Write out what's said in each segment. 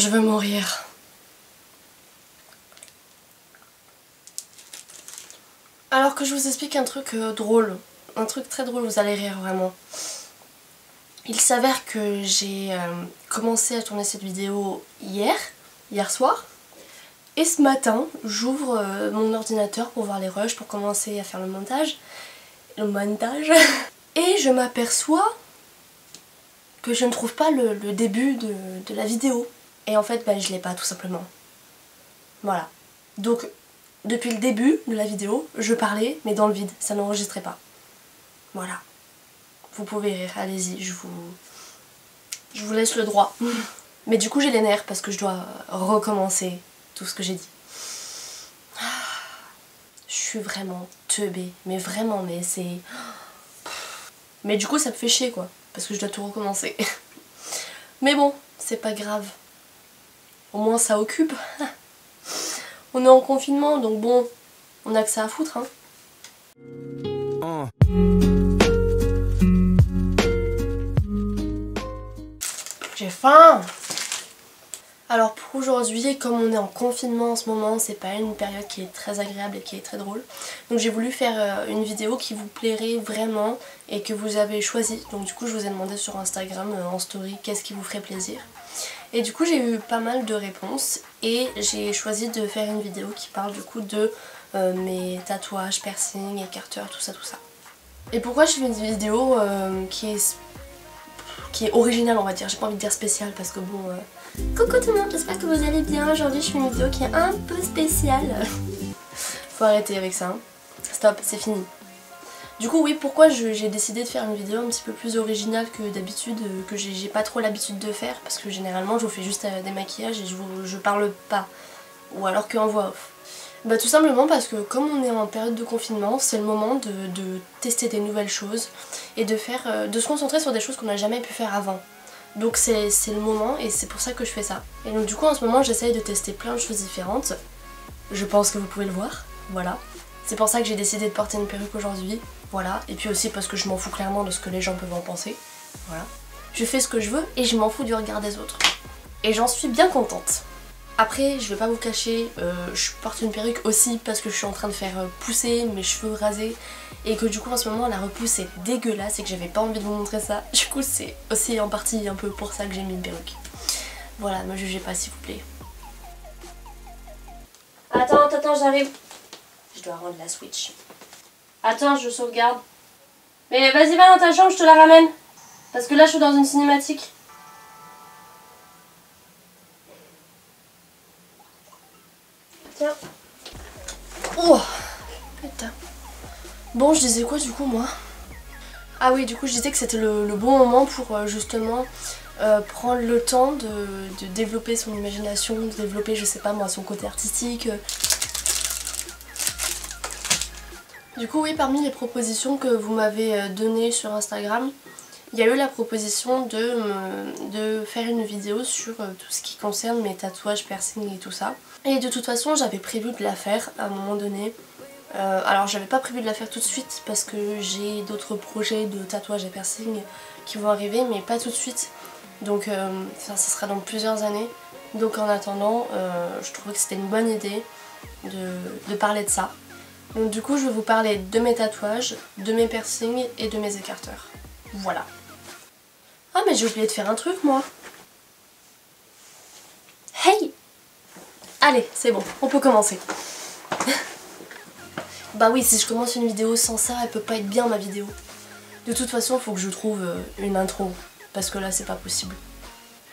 je veux mourir. Alors que je vous explique un truc drôle, un truc très drôle, vous allez rire vraiment. Il s'avère que j'ai commencé à tourner cette vidéo hier soir. Et ce matin, j'ouvre mon ordinateur pour voir les rushs, pour commencer à faire le montage. Et je m'aperçois que je ne trouve pas le début de la vidéo. Et en fait, je l'ai pas tout simplement. Voilà. Donc, depuis le début de la vidéo, je parlais, mais dans le vide, ça n'enregistrait pas. Voilà. Vous pouvez rire, allez-y, je vous laisse le droit. Mais du coup, j'ai les nerfs parce que je dois recommencer tout ce que j'ai dit. Je suis vraiment teubée, mais vraiment, mais c'est... Mais du coup, ça me fait chier quoi, parce que je dois tout recommencer. Mais bon, c'est pas grave. Au moins, ça occupe. On est en confinement, donc bon, on a que ça à foutre, hein. J'ai faim! Alors pour aujourd'hui, comme on est en confinement en ce moment, c'est pas une période qui est très agréable et qui est très drôle. Donc j'ai voulu faire une vidéo qui vous plairait vraiment et que vous avez choisi. Donc du coup je vous ai demandé sur Instagram en story qu'est-ce qui vous ferait plaisir. Et du coup j'ai eu pas mal de réponses et j'ai choisi de faire une vidéo qui parle du coup de mes tatouages, piercings, écarteurs, tout ça. Et pourquoi je fais une vidéo qui est originale on va dire, j'ai pas envie de dire spéciale parce que bon... Coucou tout le monde, j'espère que vous allez bien. Aujourd'hui je fais une vidéo qui est un peu spéciale. Faut arrêter avec ça, hein. Stop, c'est fini. Du coup oui, pourquoi j'ai décidé de faire une vidéo un petit peu plus originale que d'habitude, que j'ai pas trop l'habitude de faire, parce que généralement je vous fais juste des maquillages et je parle pas, ou alors qu'en voix off. Tout simplement parce que comme on est en période de confinement, c'est le moment de tester des nouvelles choses et de se concentrer sur des choses qu'on n'a jamais pu faire avant. Donc c'est le moment et c'est pour ça que je fais ça. Et donc du coup en ce moment j'essaye de tester plein de choses différentes. Je pense que vous pouvez le voir, voilà. C'est pour ça que j'ai décidé de porter une perruque aujourd'hui, voilà. Et puis aussi parce que je m'en fous clairement de ce que les gens peuvent en penser, voilà. Je fais ce que je veux et je m'en fous du regard des autres. Et j'en suis bien contente. Après je vais pas vous cacher, je porte une perruque aussi parce que je suis en train de faire pousser mes cheveux rasés. Et que du coup en ce moment la repousse est dégueulasse et que j'avais pas envie de vous montrer ça. Du coup c'est aussi en partie un peu pour ça que j'ai mis une perruque. Voilà, me jugez pas s'il vous plaît. Attends, j'arrive. Je dois rendre la Switch. Attends, je sauvegarde. Mais vas-y, va dans ta chambre, je te la ramène. Parce que là je suis dans une cinématique. Tiens. Oh putain. Bon, je disais quoi du coup moi? Ah oui, du coup je disais que c'était le bon moment pour justement prendre le temps de développer son imagination, de développer, je sais pas moi, son côté artistique. Du coup oui, parmi les propositions que vous m'avez données sur Instagram, il y a eu la proposition de faire une vidéo sur tout ce qui concerne mes tatouages, piercings et tout ça. Et de toute façon j'avais prévu de la faire à un moment donné. Alors j'avais pas prévu de la faire tout de suite parce que j'ai d'autres projets de tatouage et piercing qui vont arriver, mais pas tout de suite. Donc ça sera dans plusieurs années. Donc en attendant, je trouvais que c'était une bonne idée de parler de ça. Donc du coup je vais vous parler de mes tatouages, de mes piercings et de mes écarteurs. Voilà. Ah mais j'ai oublié de faire un truc moi. Hey! Allez, c'est bon, on peut commencer. Bah oui, si je commence une vidéo sans ça, elle peut pas être bien ma vidéo. De toute façon, il faut que je trouve une intro, parce que là c'est pas possible.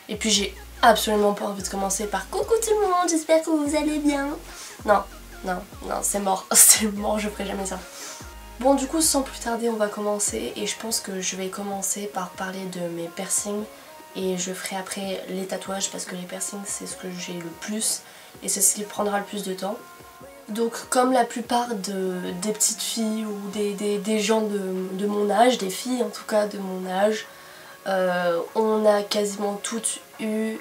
Et puis j'ai absolument pas envie de commencer par coucou tout le monde, j'espère que vous allez bien. Non, c'est mort, c'est mort, je ferai jamais ça. Bon du coup sans plus tarder on va commencer et je pense que je vais commencer par parler de mes piercings et je ferai après les tatouages parce que les piercings c'est ce que j'ai le plus et c'est ce qui prendra le plus de temps. Donc comme la plupart des petites filles ou des gens de mon âge, des filles en tout cas de mon âge, on a quasiment toutes eu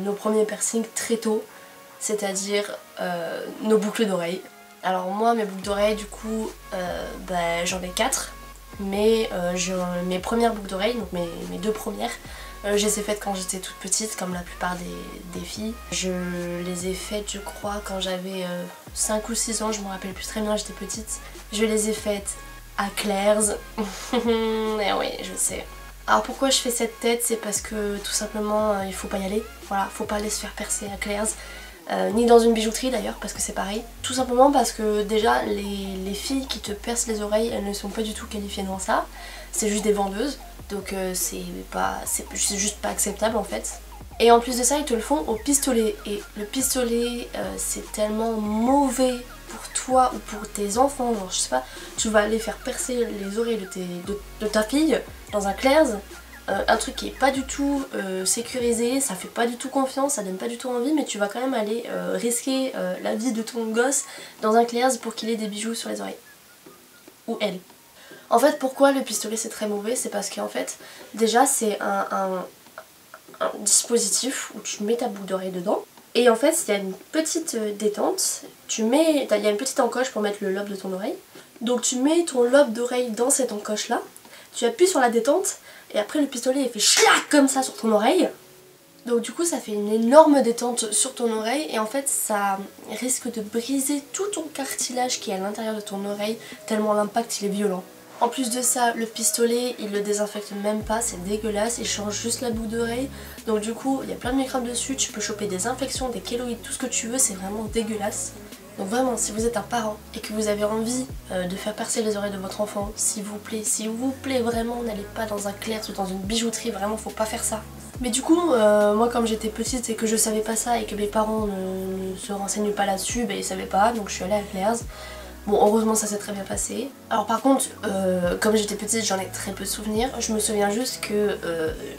nos premiers piercings très tôt, c'est-à-dire nos boucles d'oreilles. Alors moi mes boucles d'oreilles du coup j'en ai 4 mais mes premières boucles d'oreilles, donc mes deux premières, je les ai faites quand j'étais toute petite, comme la plupart des filles. Je les ai faites, je crois, quand j'avais 5 ou 6 ans, je me rappelle plus très bien, j'étais petite. Je les ai faites à Claire's. Eh oui, je sais. Alors pourquoi je fais cette tête, c'est parce que tout simplement il faut pas y aller. Voilà, faut pas aller se faire percer à Claire's. Ni dans une bijouterie d'ailleurs, parce que c'est pareil. Tout simplement parce que déjà les filles qui te percent les oreilles, elles ne sont pas du tout qualifiées dans ça. C'est juste des vendeuses, donc c'est juste pas acceptable en fait. Et en plus de ça, ils te le font au pistolet. Et le pistolet, c'est tellement mauvais pour toi ou pour tes enfants. Genre, je sais pas, tu vas aller faire percer les oreilles de ta fille dans un Claire's. Un truc qui est pas du tout sécurisé, ça fait pas du tout confiance, ça donne pas du tout envie, mais tu vas quand même aller risquer la vie de ton gosse dans un Claire's pour qu'il ait des bijoux sur les oreilles. Ou elle. En fait, pourquoi le pistolet c'est très mauvais? C'est parce qu'en fait, déjà c'est un dispositif où tu mets ta boucle d'oreille dedans. Et en fait, il y a une petite détente, il y a une petite encoche pour mettre le lobe de ton oreille. Donc tu mets ton lobe d'oreille dans cette encoche là, tu appuies sur la détente, et après le pistolet il fait chlac comme ça sur ton oreille. Donc du coup ça fait une énorme détente sur ton oreille et en fait ça risque de briser tout ton cartilage qui est à l'intérieur de ton oreille tellement l'impact il est violent. En plus de ça, le pistolet il le désinfecte même pas, c'est dégueulasse, il change juste la boucle d'oreille. Donc du coup il y a plein de microbes dessus, tu peux choper des infections, des kéloïdes, tout ce que tu veux, c'est vraiment dégueulasse. Donc vraiment, si vous êtes un parent et que vous avez envie de faire percer les oreilles de votre enfant, s'il vous plaît vraiment, n'allez pas dans un Claire's ou dans une bijouterie, vraiment faut pas faire ça. Mais du coup, moi comme j'étais petite et que je savais pas ça et que mes parents ne se renseignent pas là-dessus, ils savaient pas, donc je suis allée à Claire's. Bon, heureusement ça s'est très bien passé. Alors par contre, comme j'étais petite, j'en ai très peu de souvenirs. Je me souviens juste que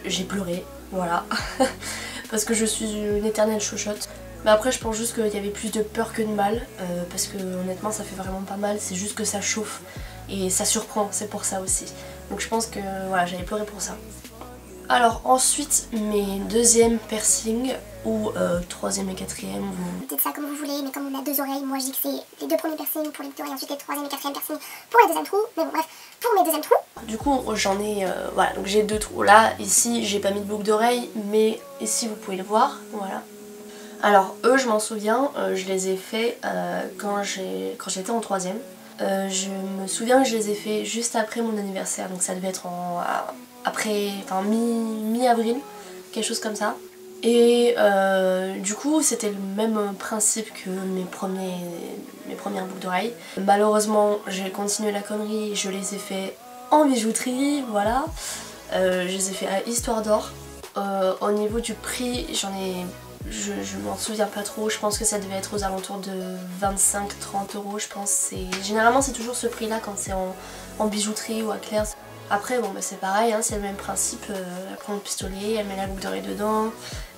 j'ai pleuré, voilà. Parce que je suis une éternelle chochotte. Mais après je pense juste qu'il y avait plus de peur que de mal, parce que honnêtement ça fait vraiment pas mal, c'est juste que ça chauffe et ça surprend, c'est pour ça aussi. Donc je pense que voilà, j'avais pleuré pour ça. Alors ensuite mes deuxième piercings ou troisième et quatrième, vous dites ça comme vous voulez, mais comme on a deux oreilles, moi je dis que c'est les deux premiers piercings pour les deux oreilles, ensuite les troisième et quatrième piercings pour les deuxième trous. Mais bon bref, pour mes deuxièmes trous. Du coup j'en ai, voilà, donc j'ai deux trous. Là, ici j'ai pas mis de boucle d'oreille, mais ici vous pouvez le voir, voilà. Alors eux je m'en souviens, je les ai fait quand j'étais en troisième. Je me souviens que je les ai fait juste après mon anniversaire, donc ça devait être mi-avril, quelque chose comme ça. Et du coup c'était le même principe que mes premières boucles d'oreilles. Malheureusement j'ai continué la connerie, je les ai fait en bijouterie, voilà. Je les ai fait à Histoire d'Or. Au niveau du prix, je m'en souviens pas trop, je pense que ça devait être aux alentours de 25-30 €, je pense. Généralement c'est toujours ce prix là quand c'est en bijouterie ou à Claire's. Après bon bah, c'est pareil, hein, c'est le même principe, elle prend le pistolet, elle met la boucle d'oreille dedans,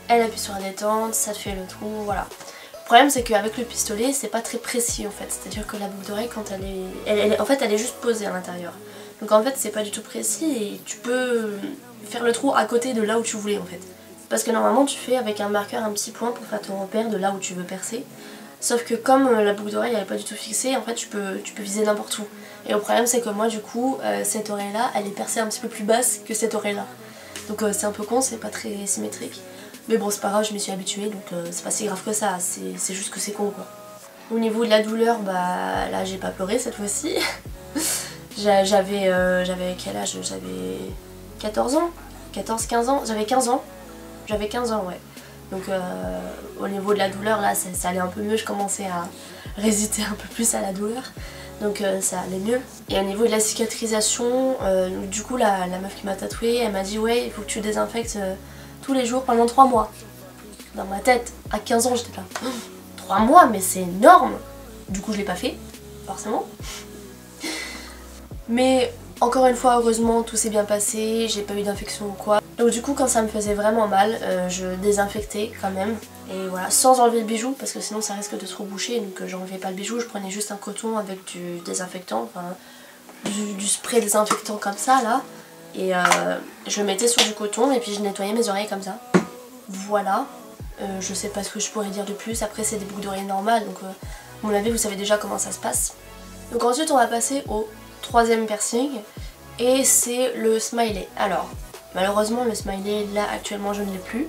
elle appuie sur la détente, ça te fait le trou, voilà. Le problème c'est qu'avec le pistolet c'est pas très précis en fait, c'est à dire que la boucle d'oreille quand en fait elle est juste posée à l'intérieur. Donc en fait c'est pas du tout précis et tu peux faire le trou à côté de là où tu voulais en fait. Parce que normalement tu fais avec un marqueur un petit point pour faire ton repère de là où tu veux percer. Sauf que comme la boucle d'oreille elle est pas du tout fixée, en fait tu peux viser n'importe où. Et le problème c'est que moi du coup cette oreille là elle est percée un petit peu plus basse que cette oreille là. Donc c'est un peu con, c'est pas très symétrique. Mais bon c'est pas grave, je m'y suis habituée donc c'est pas si grave que ça, c'est juste que c'est con quoi. Au niveau de la douleur, bah là j'ai pas pleuré cette fois-ci. J'avais quel âge? J'avais 14 ans, 14-15 ans, j'avais 15 ans. J'avais 15 ans, ouais. Donc au niveau de la douleur, là, ça allait un peu mieux. Je commençais à résister un peu plus à la douleur. Donc ça allait mieux. Et au niveau de la cicatrisation, du coup, la meuf qui m'a tatouée, elle m'a dit « Ouais, il faut que tu désinfectes tous les jours pendant 3 mois. » Dans ma tête, à 15 ans, j'étais là « 3 mois, mais c'est énorme !» Du coup, je l'ai pas fait, forcément. Mais encore une fois, heureusement, tout s'est bien passé, j'ai pas eu d'infection ou quoi. Donc du coup quand ça me faisait vraiment mal, je désinfectais quand même. Et voilà, sans enlever le bijou parce que sinon ça risque de se reboucher. Donc j'enlevais pas le bijou, je prenais juste un coton avec du désinfectant, enfin du spray désinfectant comme ça là. Et je le mettais sur du coton et puis je nettoyais mes oreilles comme ça. Voilà, je sais pas ce que je pourrais dire de plus. Après c'est des boucles d'oreilles normales donc à mon avis vous savez déjà comment ça se passe. Donc ensuite on va passer au troisième piercing. et c'est le smiley. Alors malheureusement le smiley là actuellement je ne l'ai plus,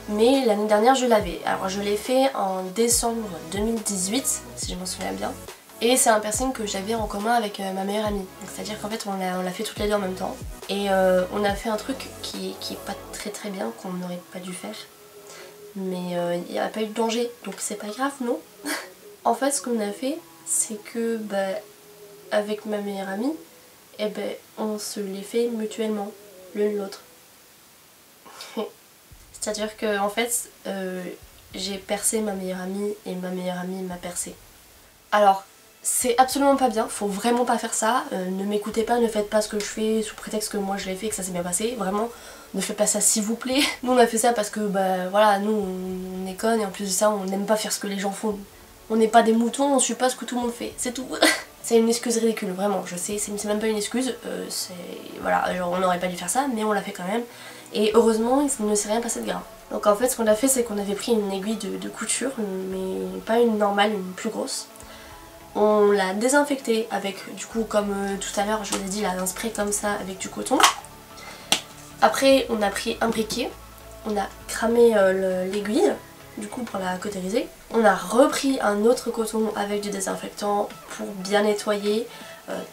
mais l'année dernière je l'avais. Alors je l'ai fait en décembre 2018 si je m'en souviens bien. Et c'est un piercing que j'avais en commun avec ma meilleure amie. C'est à dire qu'en fait on l'a fait toutes les deux en même temps. Et on a fait un truc qui est pas très bien, qu'on n'aurait pas dû faire. Mais il n'y a pas eu de danger, donc c'est pas grave, non? En fait ce qu'on a fait, c'est que avec ma meilleure amie, on se les fait mutuellement, l'une l'autre. C'est-à-dire que en fait j'ai percé ma meilleure amie et ma meilleure amie m'a percé. Alors c'est absolument pas bien, faut vraiment pas faire ça, ne m'écoutez pas, ne faites pas ce que je fais sous prétexte que moi je l'ai fait et que ça s'est bien passé, vraiment ne faites pas ça s'il vous plaît. Nous on a fait ça parce que voilà, nous on est connes et en plus de ça on n'aime pas faire ce que les gens font. On n'est pas des moutons, on suit pas ce que tout le monde fait, c'est tout. C'est une excuse ridicule, vraiment, je sais, c'est même pas une excuse, voilà, genre on n'aurait pas dû faire ça, mais on l'a fait quand même. Et heureusement il ne s'est rien passé de grave. Donc en fait ce qu'on a fait c'est qu'on avait pris une aiguille de couture, mais pas une normale, une plus grosse. On l'a désinfecté avec, du coup, comme tout à l'heure je vous ai dit, là, un spray comme ça avec du coton. Après on a pris un briquet, on a cramé l'aiguille, du coup pour la cautériser. On a repris un autre coton avec du désinfectant pour bien nettoyer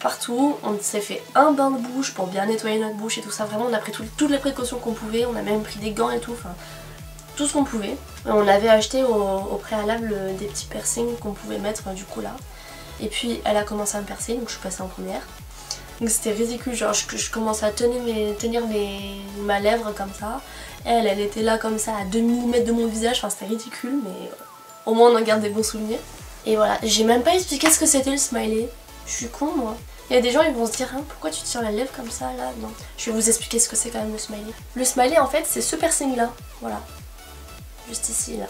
partout. On s'est fait un bain de bouche pour bien nettoyer notre bouche et tout ça. Vraiment on a pris toutes les précautions qu'on pouvait, on a même pris des gants et tout, enfin tout ce qu'on pouvait. On avait acheté au préalable des petits piercings qu'on pouvait mettre du coup là. Et puis elle a commencé à me percer, donc je suis passée en première. Donc c'était ridicule, genre je commençais à tenir ma lèvre comme ça. Elle était là comme ça à 2 mm de mon visage, enfin c'était ridicule, mais au moins on en garde des bons souvenirs. Et voilà, j'ai même pas expliqué ce que c'était le smiley. Je suis con moi. Il y a des gens ils vont se dire hein, pourquoi tu tires la lèvre comme ça là? Non, je vais vous expliquer ce que c'est quand même le smiley. Le smiley en fait c'est ce piercing là, voilà. Juste ici là.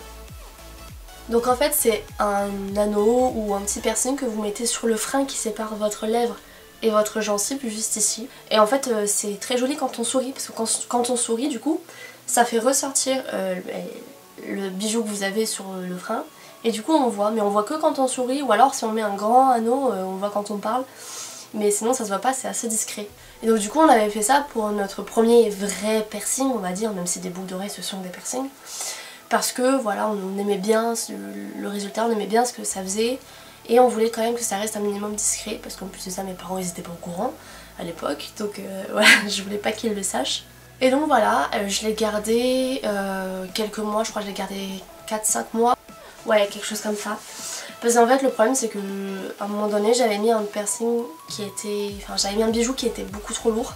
Donc en fait c'est un anneau ou un petit piercing que vous mettez sur le frein qui sépare votre lèvre et votre gencive juste ici. Et en fait c'est très joli quand on sourit, parce que quand on sourit du coup ça fait ressortir le bijou que vous avez sur le frein. Et du coup on voit, mais on voit que quand on sourit, ou alors si on met un grand anneau on voit quand on parle. Mais sinon ça se voit pas, c'est assez discret. Et donc du coup on avait fait ça pour notre premier vrai piercing on va dire, même si des boucles d'oreilles ce sont des piercings. Parce que voilà, on aimait bien le résultat, on aimait bien ce que ça faisait. Et on voulait quand même que ça reste un minimum discret. Parce qu'en plus de ça, mes parents ils étaient pas au courant à l'époque. Donc voilà, je voulais pas qu'ils le sachent. Et donc voilà, je l'ai gardé quelques mois, je crois que je l'ai gardé 4-5 mois. Ouais, quelque chose comme ça. Parce qu'en fait le problème c'est que à un moment donné j'avais mis un piercing qui était... Enfin j'avais mis un bijou qui était beaucoup trop lourd.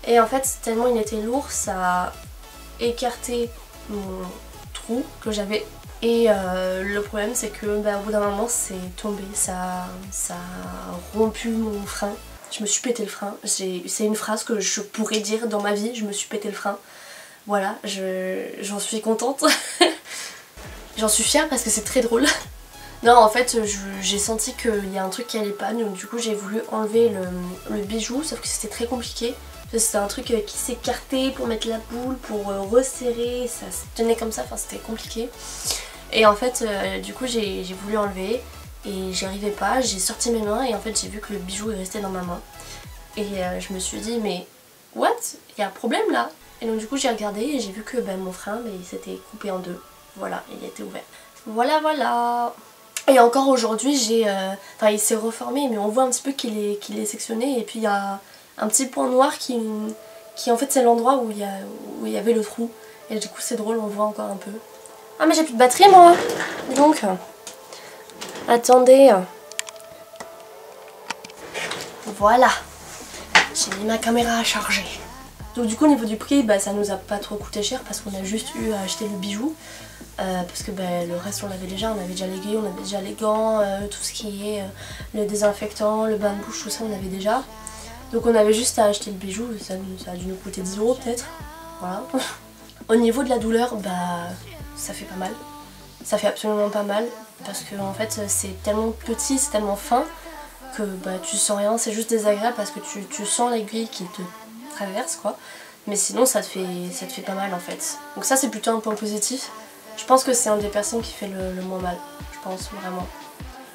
Et en fait tellement il était lourd, ça a écarté mon trou que j'avais. Et le problème c'est que au bout d'un moment c'est tombé, ça a rompu mon frein. Je me suis pété le frein. C'est une phrase que je pourrais dire dans ma vie, je me suis pété le frein. Voilà, j'en suis contente. J'en suis fière parce que c'est très drôle. Non en fait j'ai senti qu'il y a un truc qui allait pas, donc du coup j'ai voulu enlever le bijou, sauf que c'était très compliqué. C'était un truc qui s'écartait pour mettre la boule, pour resserrer, ça se tenait comme ça, enfin c'était compliqué. Et en fait du coup j'ai voulu enlever et j'y arrivais pas, j'ai sorti mes mains et en fait j'ai vu que le bijou est resté dans ma main. Et je me suis dit mais what? Il y a un problème là? Et donc du coup j'ai regardé et j'ai vu que mon frein il s'était coupé en deux. Voilà, il était ouvert. Voilà voilà. Et encore aujourd'hui enfin il s'est reformé mais on voit un petit peu qu'il est sectionné et puis il y a un petit point noir qui en fait c'est l'endroit où il y avait le trou. Et du coup c'est drôle, on voit encore un peu. Ah mais j'ai plus de batterie moi. Donc attendez. Voilà. J'ai mis ma caméra à charger. Donc du coup au niveau du prix ça nous a pas trop coûté cher parce qu'on a juste eu à acheter le bijou. Parce que le reste on l'avait déjà, on avait déjà les aiguilles, on avait déjà les gants, tout ce qui est le désinfectant, le bain de bouche, tout ça on avait déjà. Donc on avait juste à acheter le bijou, ça a dû nous coûter 10 € peut-être. Voilà. Au niveau de la douleur, ça fait pas mal. Ça fait absolument pas mal parce que en fait c'est tellement petit, c'est tellement fin que tu sens rien, c'est juste désagréable parce que tu sens l'aiguille qui te traverse quoi. Mais sinon ça te fait pas mal en fait. Donc ça c'est plutôt un point positif. Je pense que c'est un des piercings qui fait le moins mal, je pense vraiment.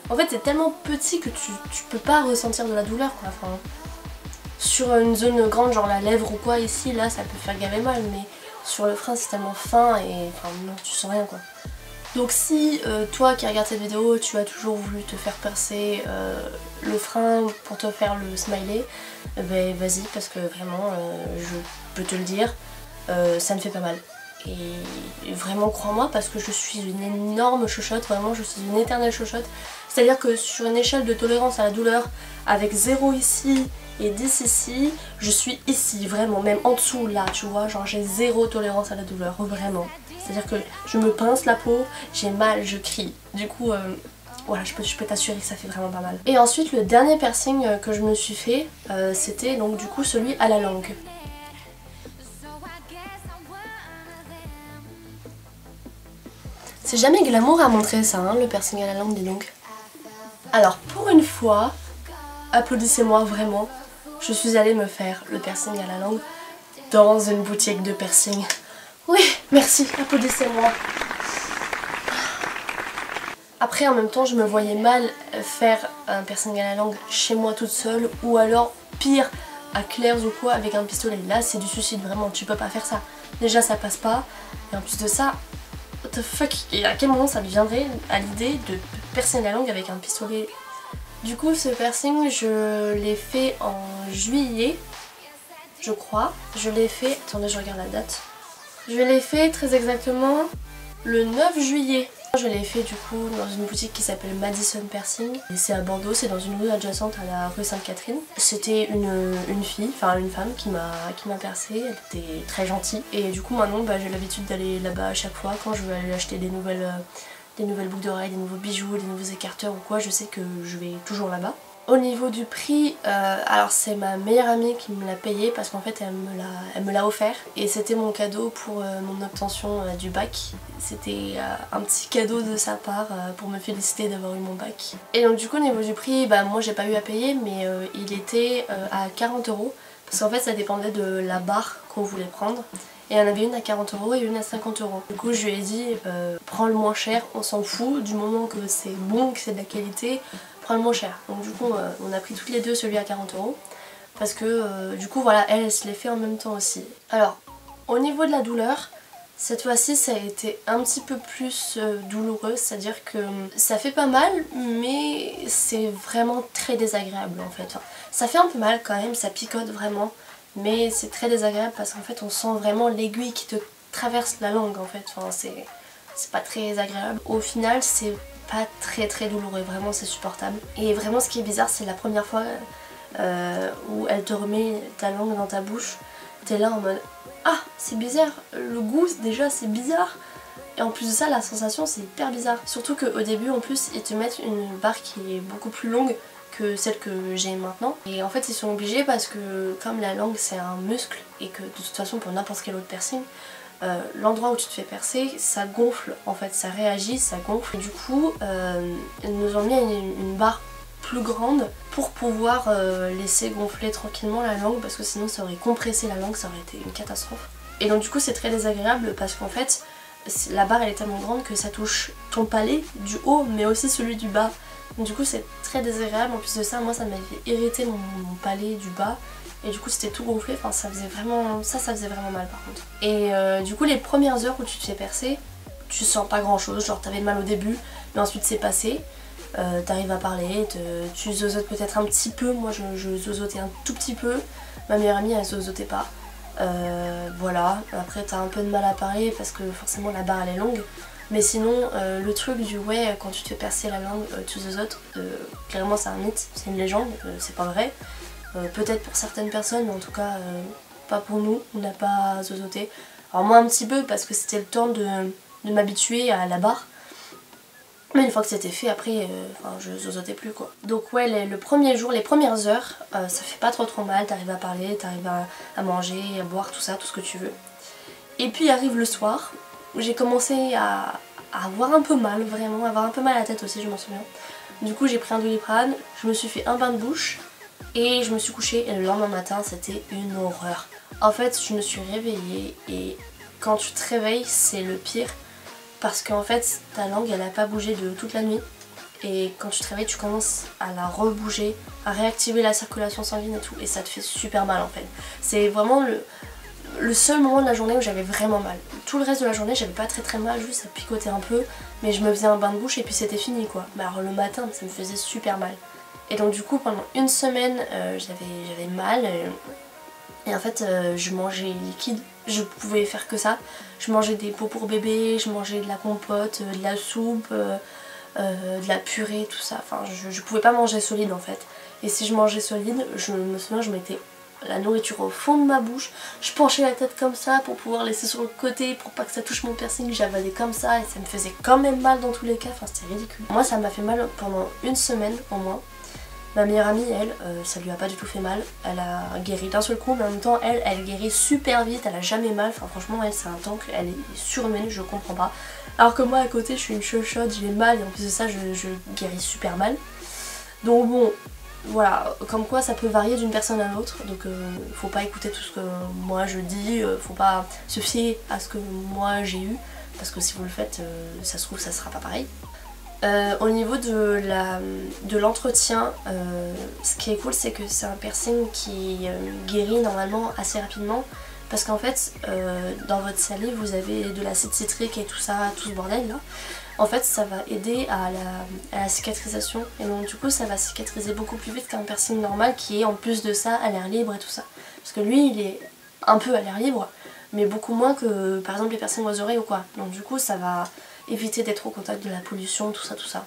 En fait c'est tellement petit que tu peux pas ressentir de la douleur quoi. Enfin, Sur une zone grande genre la lèvre ou quoi ici, là ça peut faire gaver mal, mais sur le frein c'est tellement fin et enfin non, tu sens rien quoi. Donc si toi qui regardes cette vidéo, tu as toujours voulu te faire percer le frein pour te faire le smiley, ben vas-y, parce que vraiment je peux te le dire, ça ne fait pas mal. Et vraiment crois-moi, parce que je suis une énorme chochotte, vraiment je suis une éternelle chochotte. C'est à dire que sur une échelle de tolérance à la douleur, avec 0 ici et 10 ici, je suis ici, vraiment, même en dessous là, tu vois, genre j'ai 0 tolérance à la douleur, vraiment. C'est-à-dire que je me pince la peau, j'ai mal, je crie. Du coup, voilà, je peux t'assurer que ça fait vraiment pas mal. Et ensuite, le dernier piercing que je me suis fait, c'était donc du coup celui à la langue. C'est jamais glamour à montrer ça, hein, le piercing à la langue, dis donc. Alors, pour une fois, applaudissez-moi vraiment, je suis allée me faire le piercing à la langue dans une boutique de piercing. Oui, merci, applaudissez-moi. Après, en même temps, je me voyais mal faire un piercing à la langue chez moi toute seule, ou alors, pire, à Claire's ou quoi, avec un pistolet. Là, c'est du suicide, vraiment, tu peux pas faire ça. Déjà, ça passe pas, et en plus de ça, what the fuck, et à quel moment ça deviendrait à l'idée de percer la langue avec un pistolet? Du coup, ce piercing, je l'ai fait en juillet, je crois. Je l'ai fait, attendez, je regarde la date. Je l'ai fait très exactement le 9 juillet. Je l'ai fait du coup dans une boutique qui s'appelle Madison Piercing. Et c'est à Bordeaux, c'est dans une rue adjacente à la rue Sainte-Catherine. C'était une fille, enfin une femme qui m'a percé, elle était très gentille. Et du coup maintenant j'ai l'habitude d'aller là-bas à chaque fois quand je veux aller acheter des nouvelles boucles d'oreilles, des nouveaux bijoux, des nouveaux écarteurs ou quoi, je sais que je vais toujours là-bas. Au niveau du prix, alors c'est ma meilleure amie qui me l'a payé parce qu'en fait elle me l'a offert et c'était mon cadeau pour mon obtention du bac. C'était un petit cadeau de sa part pour me féliciter d'avoir eu mon bac. Et donc du coup au niveau du prix, moi j'ai pas eu à payer mais il était à 40 € parce qu'en fait ça dépendait de la barre qu'on voulait prendre. Et il y en avait une à 40 € et une à 50 €. Du coup je lui ai dit prends le moins cher, on s'en fout, du moment que c'est bon, que c'est de la qualité, prends le moins cher. Donc du coup on a pris toutes les deux celui à 40 € parce que du coup voilà, elle se l'est fait en même temps aussi. Alors au niveau de la douleur, cette fois-ci ça a été un petit peu plus douloureux, c'est-à-dire que ça fait pas mal mais c'est vraiment très désagréable en fait. Enfin, ça fait un peu mal quand même, ça picote vraiment. Mais c'est très désagréable parce qu'en fait on sent vraiment l'aiguille qui te traverse la langue en fait, enfin, c'est pas très agréable. Au final c'est pas très douloureux, vraiment c'est supportable. Et vraiment ce qui est bizarre c'est la première fois où elle te remet ta langue dans ta bouche, t'es là en mode ah c'est bizarre, le goût déjà c'est bizarre. Et en plus de ça la sensation c'est hyper bizarre. Surtout qu'au début en plus ils te mettent une barre qui est beaucoup plus longue que celle que j'ai maintenant. Et en fait ils sont obligés parce que comme la langue c'est un muscle et que de toute façon pour n'importe quel autre piercing, l'endroit où tu te fais percer ça gonfle en fait, ça réagit, ça gonfle. Et du coup ils nous ont mis une barre plus grande pour pouvoir laisser gonfler tranquillement la langue parce que sinon ça aurait compressé la langue, ça aurait été une catastrophe. Et donc du coup c'est très désagréable parce qu'en fait la barre elle est tellement grande que ça touche ton palais du haut mais aussi celui du bas. Du coup c'est très désagréable, en plus de ça moi ça m'avait irrité mon palais du bas et du coup c'était tout gonflé, enfin ça faisait vraiment mal par contre. Et du coup les premières heures où tu te fais percer, tu sens pas grand chose, genre t'avais mal au début mais ensuite c'est passé, t'arrives à parler, tu zozotes peut-être un petit peu, moi je zozotais un tout petit peu, ma meilleure amie elle zozotait pas. Voilà, après t'as un peu de mal à parler parce que forcément la barre elle est longue. Mais sinon, le truc du ouais, quand tu te fais percer la langue, tu zozotes, clairement c'est un mythe, c'est une légende, c'est pas vrai. Peut-être pour certaines personnes, mais en tout cas pas pour nous, on n'a pas zozoté. Alors moi un petit peu parce que c'était le temps de m'habituer à la barre. Mais une fois que c'était fait, après, je zozotais plus quoi. Donc ouais, le premier jour, les premières heures, ça fait pas trop mal, t'arrives à parler, t'arrives à manger, à boire, tout ça, tout ce que tu veux. Et puis arrive le soir, où j'ai commencé à avoir un peu mal, vraiment, à avoir un peu mal à la tête aussi, je m'en souviens. Du coup j'ai pris un Doliprane, je me suis fait un bain de bouche et je me suis couchée et le lendemain matin c'était une horreur. En fait je me suis réveillée et quand tu te réveilles c'est le pire parce qu'en fait ta langue elle a pas bougé de toute la nuit et quand tu te réveilles tu commences à la rebouger, à réactiver la circulation sanguine et tout, et ça te fait super mal en fait. C'est vraiment le seul moment de la journée où j'avais vraiment mal. Tout le reste de la journée j'avais pas très mal, juste ça picotait un peu, mais je me faisais un bain de bouche et puis c'était fini quoi. Mais alors le matin ça me faisait super mal. Et donc du coup pendant une semaine j'avais mal et en fait je mangeais liquide, je pouvais faire que ça. Je mangeais des pots pour bébé, je mangeais de la compote, de la soupe, de la purée, tout ça. Enfin je pouvais pas manger solide en fait. Et si je mangeais solide, je me souviens je mettais la nourriture au fond de ma bouche, je penchais la tête comme ça pour pouvoir laisser sur le côté pour pas que ça touche mon piercing, j'avalais comme ça et ça me faisait quand même mal dans tous les cas, enfin c'était ridicule. Moi ça m'a fait mal pendant une semaine au moins. Ma meilleure amie elle, ça lui a pas du tout fait mal, elle a guéri d'un seul coup mais en même temps elle guérit super vite, elle a jamais mal, enfin franchement elle c'est un tank, elle est surhumaine, je comprends pas. Alors que moi à côté je suis une chochotte, j'ai mal et en plus de ça je guéris super mal. Donc bon, voilà, comme quoi ça peut varier d'une personne à l'autre, donc faut pas écouter tout ce que moi je dis, faut pas se fier à ce que moi j'ai eu, parce que si vous le faites, ça se trouve ça sera pas pareil. Au niveau de l'entretien, ce qui est cool c'est que c'est un piercing qui guérit normalement assez rapidement, parce qu'en fait dans votre salive vous avez de l'acide citrique et tout ça, tout ce bordel là. En fait ça va aider à la cicatrisation et donc du coup ça va cicatriser beaucoup plus vite qu'un piercing normal qui est en plus de ça à l'air libre et tout ça. Parce que lui il est un peu à l'air libre mais beaucoup moins que par exemple les piercings aux oreilles ou quoi. Donc du coup ça va éviter d'être au contact de la pollution, tout ça tout ça.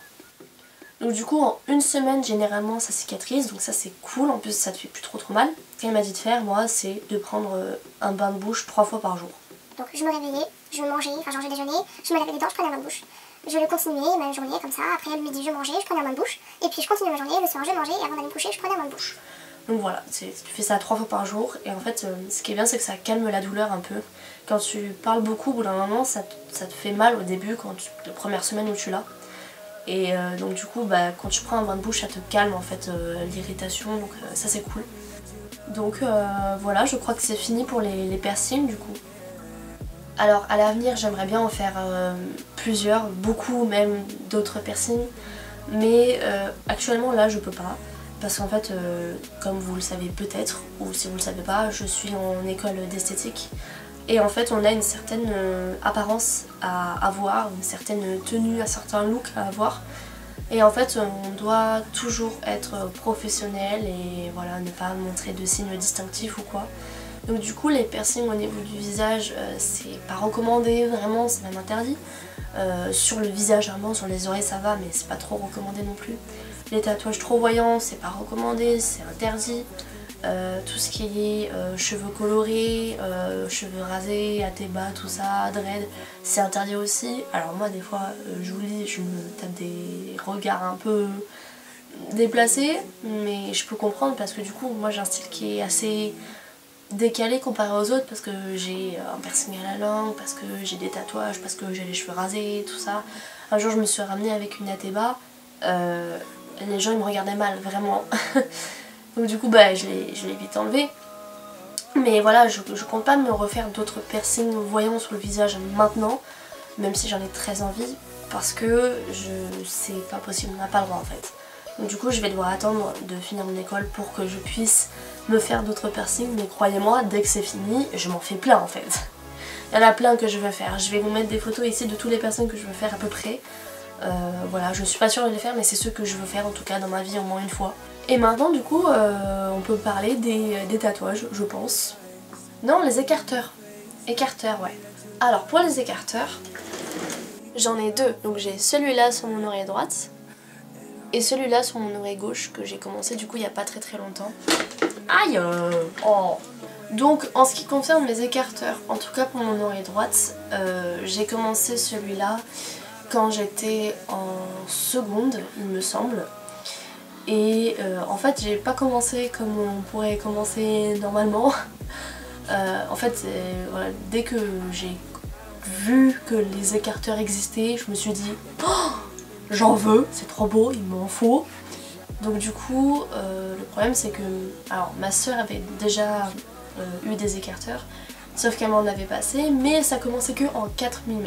Donc du coup en une semaine généralement ça cicatrise, donc ça c'est cool, en plus ça te fait plus trop mal. Ce qu'elle m'a dit de faire moi c'est de prendre un bain de bouche 3 fois par jour. Donc je me réveillais, je mangeais, enfin je mangeais déjeuner, je me lavais les dents, je prenais un bain de bouche. Je le continuais ma journée comme ça, après le midi je mangeais, je prenais un bain de bouche, et puis je continuais ma journée, le soir je mangeais, et avant d'aller me coucher je prenais un bain de bouche. Donc voilà, tu fais ça 3 fois par jour, et en fait ce qui est bien c'est que ça calme la douleur un peu. Quand tu parles beaucoup, au bout d'un moment ça te fait mal au début, les premières semaines où tu l'as. Et donc du coup quand tu prends un bain de bouche ça te calme en fait l'irritation, donc ça c'est cool. Donc voilà, je crois que c'est fini pour les piercings du coup. Alors à l'avenir j'aimerais bien en faire plusieurs, beaucoup même d'autres piercings, mais actuellement là je peux pas, parce qu'en fait comme vous le savez peut-être, ou si vous le savez pas, je suis en école d'esthétique et en fait on a une certaine apparence à avoir, une certaine tenue, un certain look à avoir, et en fait on doit toujours être professionnel et voilà, ne pas montrer de signes distinctifs ou quoi. Donc du coup les piercings au niveau du visage c'est pas recommandé, vraiment c'est même interdit. Sur le visage vraiment, sur les oreilles ça va mais c'est pas trop recommandé non plus. Les tatouages trop voyants c'est pas recommandé, c'est interdit. Tout ce qui est cheveux colorés, cheveux rasés, à tes bas, tout ça, dread, c'est interdit aussi. Alors moi des fois je vous le dis, je me tape des regards un peu déplacés, mais je peux comprendre parce que du coup moi j'ai un style qui est assez décalé comparé aux autres, parce que j'ai un piercing à la langue, parce que j'ai des tatouages, parce que j'ai les cheveux rasés, tout ça. Un jour je me suis ramenée avec une athéba, les gens ils me regardaient mal, vraiment. Donc du coup je l'ai vite enlevé. Mais voilà, je compte pas me refaire d'autres piercings voyants sur le visage maintenant, même si j'en ai très envie, parce que c'est pas possible, on n'a pas le droit en fait. Donc du coup je vais devoir attendre de finir mon école pour que je puisse me faire d'autres piercings, mais croyez-moi, dès que c'est fini, je m'en fais plein en fait. Il y en a plein que je veux faire. Je vais vous mettre des photos ici de toutes les personnes que je veux faire à peu près. Voilà, je suis pas sûre de les faire, mais c'est ceux que je veux faire en tout cas dans ma vie au moins une fois. Et maintenant du coup, on peut parler des tatouages, je pense. Non, les écarteurs. Écarteurs, ouais. Alors pour les écarteurs, j'en ai deux. Donc j'ai celui-là sur mon oreille droite et celui-là sur mon oreille gauche que j'ai commencé du coup il n'y a pas très longtemps. Aïe oh. Donc en ce qui concerne mes écarteurs, en tout cas pour mon oreille droite, j'ai commencé celui-là quand j'étais en seconde il me semble. Et en fait j'ai pas commencé comme on pourrait commencer normalement. En fait voilà, dès que j'ai vu que les écarteurs existaient, je me suis dit oh, j'en veux, c'est trop beau, il m'en faut. Donc du coup le problème c'est que alors ma soeur avait déjà eu des écarteurs, sauf qu'elle m'en avait passé, mais ça commençait que en 4 mm.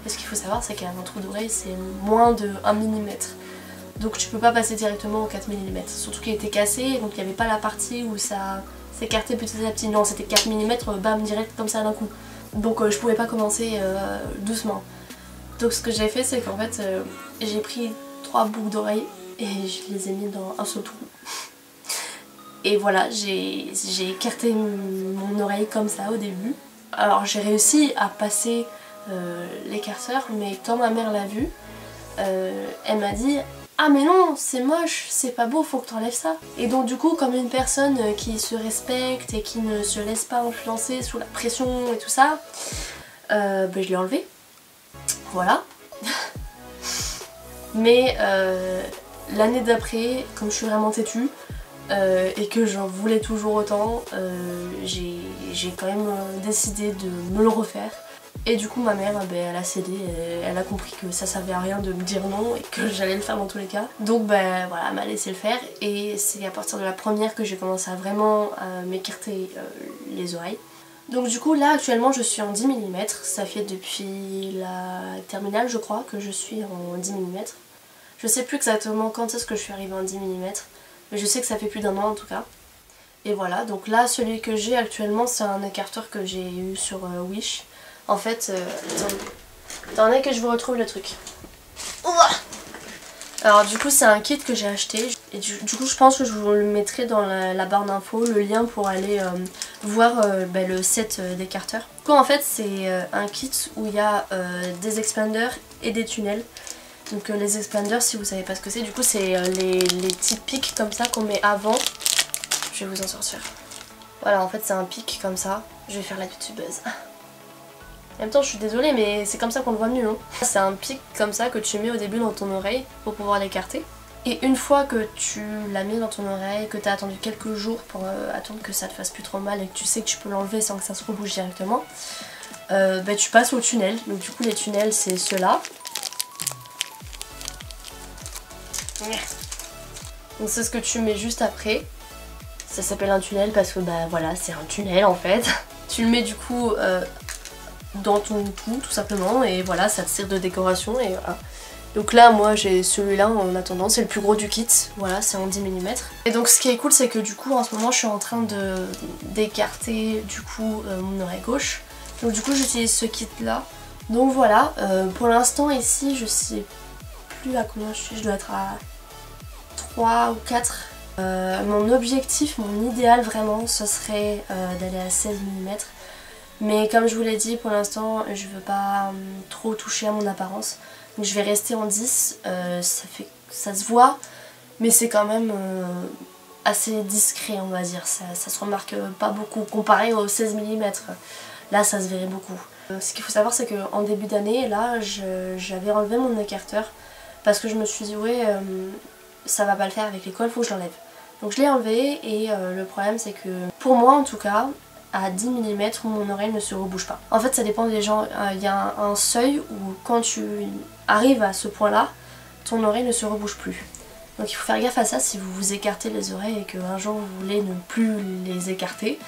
Et ce qu'il faut savoir c'est qu'un trou d'oreille c'est moins de 1 mm. Donc tu peux pas passer directement au 4 mm. Surtout qu'il était cassé, donc il n'y avait pas la partie où ça s'écartait petit à petit. Non, c'était 4 mm, bam, direct comme ça d'un coup. Donc je pouvais pas commencer doucement. Donc ce que j'ai fait, c'est qu'en fait j'ai pris 3 boucles d'oreilles et je les ai mis dans un seul trou. Et voilà, j'ai écarté mon oreille comme ça au début. Alors j'ai réussi à passer l'écarteur, mais quand ma mère l'a vu, elle m'a dit « Ah mais non, c'est moche, c'est pas beau, faut que t'enlèves ça ». Et donc du coup, comme une personne qui se respecte et qui ne se laisse pas influencer sous la pression et tout ça, je l'ai enlevé. Voilà. Mais l'année d'après, comme je suis vraiment têtue, et que j'en voulais toujours autant, j'ai quand même décidé de me le refaire. Et du coup ma mère elle a cédé, elle a compris que ça servait à rien de me dire non et que j'allais le faire dans tous les cas. Donc voilà, elle m'a laissé le faire et c'est à partir de la première que j'ai commencé à vraiment m'écarter les oreilles. Donc du coup là actuellement je suis en 10 mm, ça fait depuis la terminale je crois que je suis en 10 mm. Je sais plus exactement quand est-ce que je suis arrivée en 10 mm. Mais je sais que ça fait plus d'1 an en tout cas. Et voilà, donc là celui que j'ai actuellement c'est un écarteur que j'ai eu sur Wish. En fait, attendez que je vous retrouve le truc. Ouah, alors du coup c'est un kit que j'ai acheté. Et du coup je pense que je vous le mettrai dans la barre d'infos, le lien pour aller voir le set d'écarteurs. Du coup en fait c'est un kit où il y a des expanders et des tunnels. Donc les expanders, si vous savez pas ce que c'est, du coup c'est les petits pics comme ça qu'on met avant. Je vais vous en sortir. Voilà, en fait c'est un pic comme ça. Je vais faire la youtubeuse. En même temps je suis désolée mais c'est comme ça qu'on le voit mieux. Hein. C'est un pic comme ça que tu mets au début dans ton oreille pour pouvoir l'écarter. Et une fois que tu l'as mis dans ton oreille, que tu as attendu quelques jours pour attendre que ça te fasse plus trop mal et que tu sais que tu peux l'enlever sans que ça se rebouche directement, tu passes au tunnel. Donc du coup les tunnels c'est ceux-là. Donc c'est ce que tu mets juste après. Ça s'appelle un tunnel parce que voilà c'est un tunnel en fait. Tu le mets du coup dans ton cou tout simplement et voilà ça te sert de décoration et voilà. Donc là moi j'ai celui-là en attendant, c'est le plus gros du kit, voilà c'est en 10 mm. Et donc ce qui est cool c'est que du coup en ce moment je suis en train d'écarter du coup mon oreille gauche. Donc du coup j'utilise ce kit là. Donc voilà, pour l'instant ici je sais plus à combien je suis, je dois être à 3 ou 4. Mon objectif, mon idéal vraiment ce serait d'aller à 16 mm. Mais comme je vous l'ai dit pour l'instant je veux pas trop toucher à mon apparence. Donc je vais rester en 10, ça se voit mais c'est quand même assez discret on va dire. Ça se remarque pas beaucoup comparé aux 16 mm. Là ça se verrait beaucoup. Ce qu'il faut savoir c'est qu'en début d'année là j'avais enlevé mon écarteur parce que je me suis dit ouais ça va pas le faire avec l'école, faut que je l'enlève. Donc je l'ai enlevé et le problème c'est que pour moi en tout cas à 10 mm mon oreille ne se rebouche pas. En fait ça dépend des gens, il y a un seuil où quand tu arrives à ce point là ton oreille ne se rebouche plus. Donc il faut faire gaffe à ça si vous vous écartez les oreilles et qu'un jour vous voulez ne plus les écarter.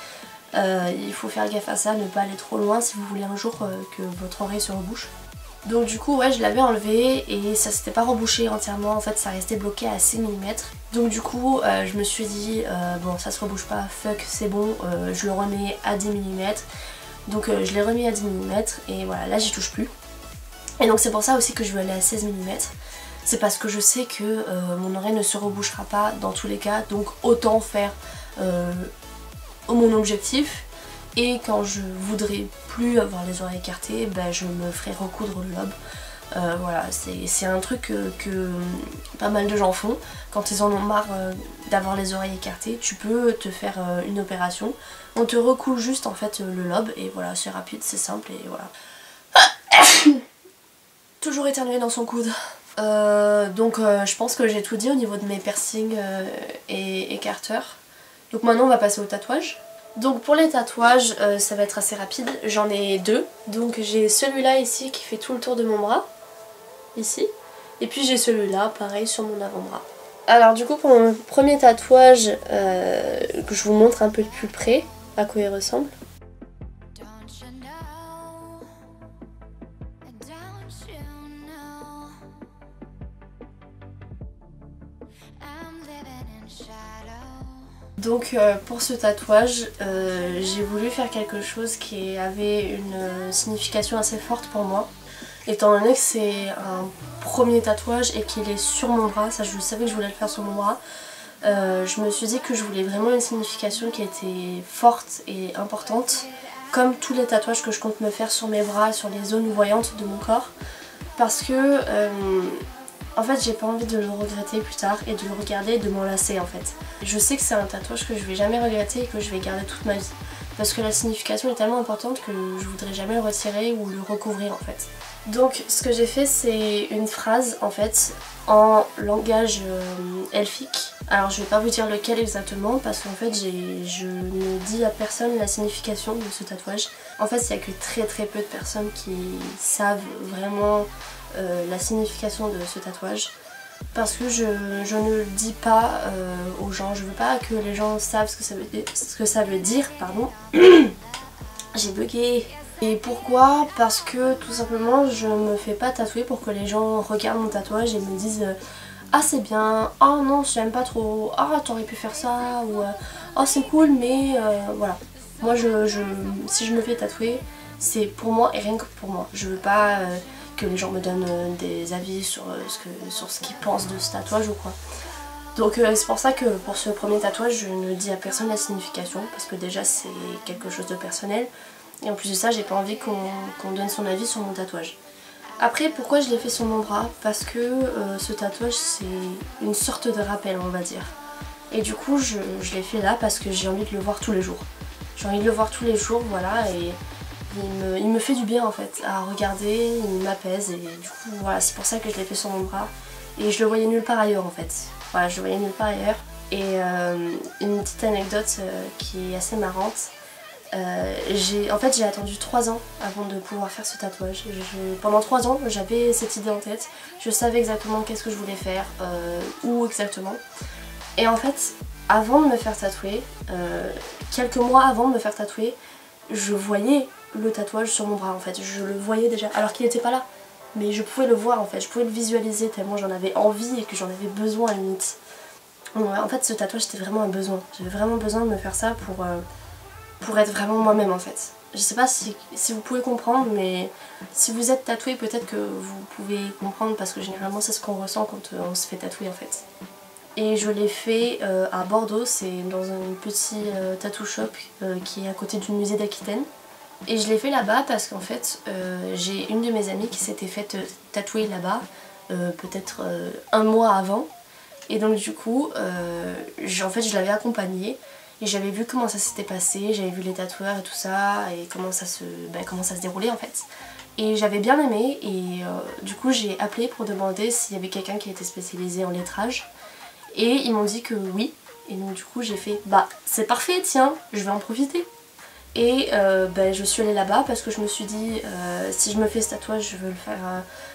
Il faut faire gaffe à ça, ne pas aller trop loin si vous voulez un jour que votre oreille se rebouche. Donc du coup ouais je l'avais enlevé et ça s'était pas rebouché entièrement, en fait ça restait bloqué à 6 mm. Donc du coup je me suis dit bon ça se rebouche pas, fuck c'est bon, je le remets à 10 mm. Donc je l'ai remis à 10 mm et voilà là j'y touche plus. Et donc c'est pour ça aussi que je veux aller à 16 mm. C'est parce que je sais que mon oreille ne se rebouchera pas dans tous les cas, donc autant faire mon objectif. Et quand je voudrais plus avoir les oreilles écartées, je me ferai recoudre le lobe. Voilà, c'est un truc que pas mal de gens font. Quand ils en ont marre d'avoir les oreilles écartées, tu peux te faire une opération. On te recoule juste en fait le lobe et voilà, c'est rapide, c'est simple et voilà. Toujours éternuer dans son coude. Donc je pense que j'ai tout dit au niveau de mes piercings et écarteurs. Donc maintenant on va passer au tatouage. Donc pour les tatouages ça va être assez rapide, j'en ai 2. Donc j'ai celui-là ici qui fait tout le tour de mon bras, ici. Et puis j'ai celui-là pareil sur mon avant-bras. Alors du coup pour mon premier tatouage, que je vous montre un peu de plus près à quoi il ressemble. Donc pour ce tatouage, j'ai voulu faire quelque chose qui avait une signification assez forte pour moi. Étant donné que c'est un premier tatouage et qu'il est sur mon bras, ça je savais que je voulais le faire sur mon bras, je me suis dit que je voulais vraiment une signification qui était forte et importante, comme tous les tatouages que je compte me faire sur mes bras, sur les zones voyantes de mon corps, parce que en fait j'ai pas envie de le regretter plus tard et de le regarder et de m'en lasser en fait. Je sais que c'est un tatouage que je vais jamais regretter et que je vais garder toute ma vie, parce que la signification est tellement importante que je voudrais jamais le retirer ou le recouvrir en fait. Donc ce que j'ai fait, c'est une phrase en fait en langage elfique. Alors je vais pas vous dire lequel exactement parce qu'en fait je ne dis à personne la signification de ce tatouage. En fait il n'y a que très peu de personnes qui savent vraiment la signification de ce tatouage. Parce que je ne le dis pas aux gens, je veux pas que les gens savent ce que ça veut dire, pardon. J'ai bugué. Et pourquoi? Parce que tout simplement je me fais pas tatouer pour que les gens regardent mon tatouage et me disent ah c'est bien, ah non j'aime pas trop, ah t'aurais pu faire ça, ou oh c'est cool mais voilà. Moi si je me fais tatouer c'est pour moi et rien que pour moi. Je veux pas que les gens me donnent des avis sur ce qu'ils pensent de ce tatouage ou quoi. Donc c'est pour ça que pour ce premier tatouage je ne dis à personne la signification parce que déjà c'est quelque chose de personnel et en plus de ça j'ai pas envie qu'on donne son avis sur mon tatouage. Après pourquoi je l'ai fait sur mon bras? Parce que ce tatouage c'est une sorte de rappel on va dire. Et du coup je l'ai fait là parce que j'ai envie de le voir tous les jours. J'ai envie de le voir tous les jours voilà et il me fait du bien en fait à regarder, il m'apaise et du coup voilà c'est pour ça que je l'ai fait sur mon bras et je le voyais nulle part ailleurs en fait. Voilà je le voyais nulle part ailleurs et une petite anecdote qui est assez marrante. En fait j'ai attendu 3 ans avant de pouvoir faire ce tatouage. Pendant 3 ans j'avais cette idée en tête, je savais exactement qu'est-ce que je voulais faire, où exactement. Et en fait avant de me faire tatouer, quelques mois avant de me faire tatouer, je voyais le tatouage sur mon bras en fait, je le voyais déjà alors qu'il n'était pas là. Mais je pouvais le voir en fait, je pouvais le visualiser tellement j'en avais envie et que j'en avais besoin à limite. Ouais, en fait ce tatouage c'était vraiment un besoin, j'avais vraiment besoin de me faire ça pour être vraiment moi-même en fait. Je sais pas si vous pouvez comprendre mais si vous êtes tatoué peut-être que vous pouvez comprendre parce que généralement c'est ce qu'on ressent quand on se fait tatouer en fait. Et je l'ai fait à Bordeaux, c'est dans un petit tattoo shop qui est à côté du musée d'Aquitaine. Et je l'ai fait là-bas parce qu'en fait j'ai une de mes amies qui s'était faite tatouer là-bas peut-être un mois avant. Et donc du coup en fait je l'avais accompagnée et j'avais vu comment ça s'était passé, j'avais vu les tatoueurs et tout ça et comment ça se déroulait en fait. Et j'avais bien aimé et du coup j'ai appelé pour demander s'il y avait quelqu'un qui était spécialisé en lettrage. Et ils m'ont dit que oui. Et donc du coup j'ai fait bah c'est parfait tiens, je vais en profiter. Et je suis allée là-bas parce que je me suis dit si je me fais ce tatouage je veux le faire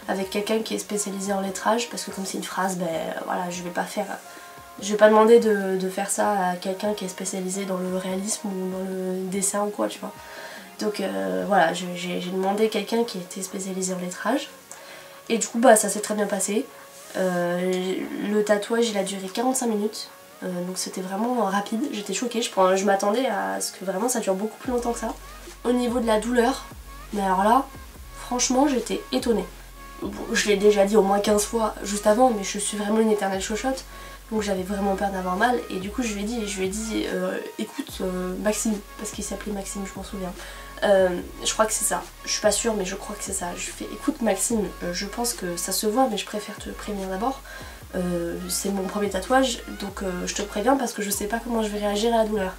avec quelqu'un qui est spécialisé en lettrage parce que comme c'est une phrase voilà je vais pas demander de faire ça à quelqu'un qui est spécialisé dans le réalisme ou dans le dessin ou quoi tu vois. Donc voilà j'ai demandé quelqu'un qui était spécialisé en lettrage et du coup ça s'est très bien passé. Le tatouage il a duré 45 minutes. Donc c'était vraiment rapide, j'étais choquée, je m'attendais à ce que vraiment ça dure beaucoup plus longtemps que ça. Au niveau de la douleur, mais alors là, franchement j'étais étonnée. Bon, je l'ai déjà dit au moins 15 fois juste avant, mais je suis vraiment une éternelle chochotte, donc j'avais vraiment peur d'avoir mal, et du coup je lui ai dit écoute Maxime, parce qu'il s'appelait Maxime, je m'en souviens. Je crois que c'est ça, je suis pas sûre mais je crois que c'est ça. Je lui fais écoute Maxime, je pense que ça se voit mais je préfère te prévenir d'abord. C'est mon premier tatouage donc je te préviens parce que je sais pas comment je vais réagir à la douleur.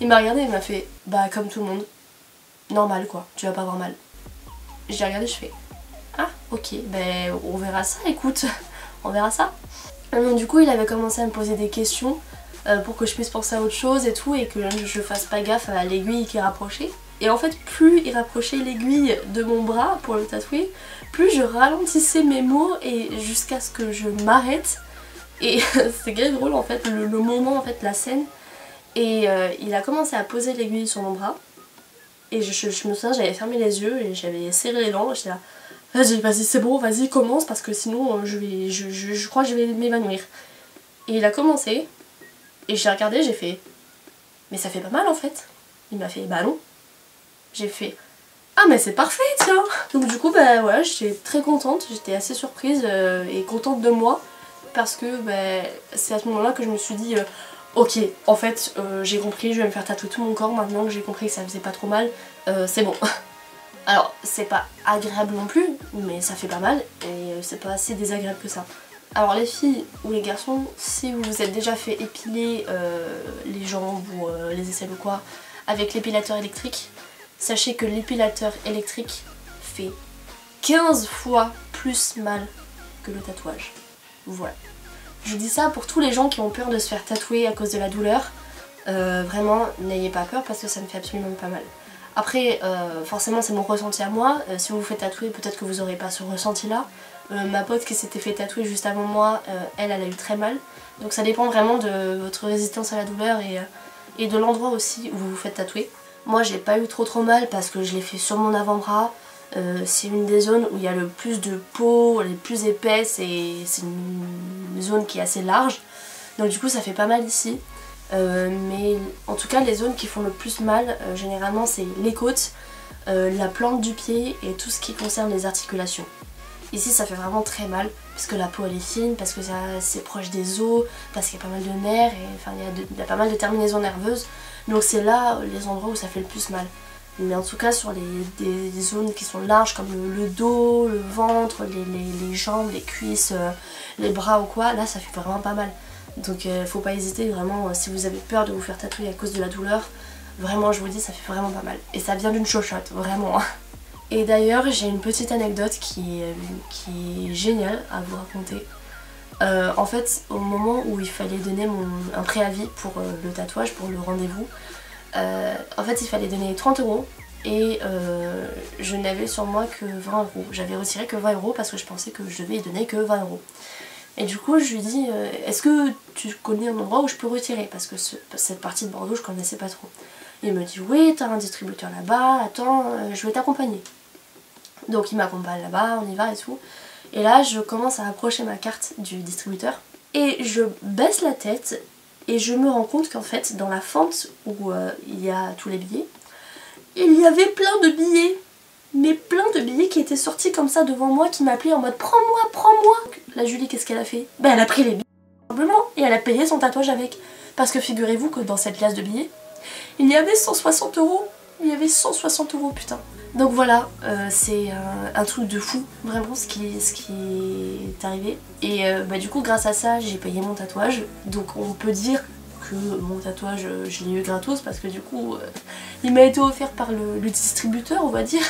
Il m'a regardé et il m'a fait bah comme tout le monde, normal quoi, tu vas pas avoir mal. J'ai regardé, je fais ah ok on verra ça, écoute, on verra ça. Donc du coup il avait commencé à me poser des questions pour que je puisse penser à autre chose et tout et que je fasse pas gaffe à l'aiguille qui est rapprochée. Et en fait plus il rapprochait l'aiguille de mon bras pour le tatouer, plus je ralentissais mes mots et jusqu'à ce que je m'arrête. Et c'est très drôle en fait, le moment en fait, la scène. Et il a commencé à poser l'aiguille sur mon bras. Et je me souviens j'avais fermé les yeux et j'avais serré les dents. J'étais là, vas-y c'est bon, vas-y commence parce que sinon je crois que je vais m'évanouir. Et il a commencé, et j'ai regardé, j'ai fait mais ça fait pas mal en fait. Il m'a fait bah non. J'ai fait ah mais c'est parfait tiens. Donc du coup bah voilà, j'étais très contente, j'étais assez surprise et contente de moi parce que bah, c'est à ce moment là que je me suis dit ok en fait j'ai compris, je vais me faire tatouer tout mon corps maintenant que j'ai compris que ça faisait pas trop mal, c'est bon. Alors c'est pas agréable non plus mais ça fait pas mal et c'est pas assez désagréable que ça. Alors les filles ou les garçons, si vous vous êtes déjà fait épiler les jambes ou les aisselles ou quoi avec l'épilateur électrique, sachez que l'épilateur électrique fait 15 fois plus mal que le tatouage. Voilà. Je dis ça pour tous les gens qui ont peur de se faire tatouer à cause de la douleur. Vraiment, n'ayez pas peur parce que ça me fait absolument pas mal. Après, forcément c'est mon ressenti à moi. Si vous vous faites tatouer, peut-être que vous n'aurez pas ce ressenti là. Ma pote qui s'était fait tatouer juste avant moi, elle a eu très mal. Donc ça dépend vraiment de votre résistance à la douleur et de l'endroit aussi où vous vous faites tatouer. Moi j'ai pas eu trop mal parce que je l'ai fait sur mon avant-bras. C'est une des zones où il y a le plus de peau, les plus épaisses et c'est une zone qui est assez large. Donc du coup ça fait pas mal ici. Mais en tout cas les zones qui font le plus mal généralement c'est les côtes, la plante du pied et tout ce qui concerne les articulations. Ici ça fait vraiment très mal parce que la peau elle est fine, parce que c'est proche des os, parce qu'il y a pas mal de nerfs, et enfin il y a pas mal de terminaisons nerveuses. Donc c'est là les endroits où ça fait le plus mal. Mais en tout cas sur des zones qui sont larges comme le dos, le ventre, les jambes, les cuisses, les bras ou quoi, là ça fait vraiment pas mal. Donc faut pas hésiter vraiment si vous avez peur de vous faire tatouer à cause de la douleur. Vraiment je vous dis ça fait vraiment pas mal. Et ça vient d'une chochotte, vraiment. Et d'ailleurs j'ai une petite anecdote qui est géniale à vous raconter. En fait au moment où il fallait donner un préavis pour le tatouage, pour le rendez-vous, en fait il fallait donner 30 € et je n'avais sur moi que 20 €. J'avais retiré que 20 € parce que je pensais que je devais y donner que 20 €. Et du coup je lui dis est-ce que tu connais un endroit où je peux retirer, parce que cette partie de Bordeaux je connaissais pas trop. Il me dit oui t'as un distributeur là-bas, attends je vais t'accompagner. Donc il m'accompagne là-bas, on y va et tout. Et là je commence à approcher ma carte du distributeur et je baisse la tête et je me rends compte qu'en fait dans la fente où il y a tous les billets, il y avait plein de billets. Mais plein de billets qui étaient sortis comme ça devant moi, qui m'appelaient en mode prends-moi, prends-moi. La Julie qu'est-ce qu'elle a fait? Ben elle a pris les billets simplement et elle a payé son tatouage avec. Parce que figurez-vous que dans cette classe de billets, il y avait 160 €. Il y avait 160 € putain. Donc voilà, c'est un truc de fou, vraiment ce qui est arrivé. Et bah, du coup grâce à ça j'ai payé mon tatouage. Donc on peut dire que mon tatouage je l'ai eu gratos parce que du coup il m'a été offert par le distributeur on va dire.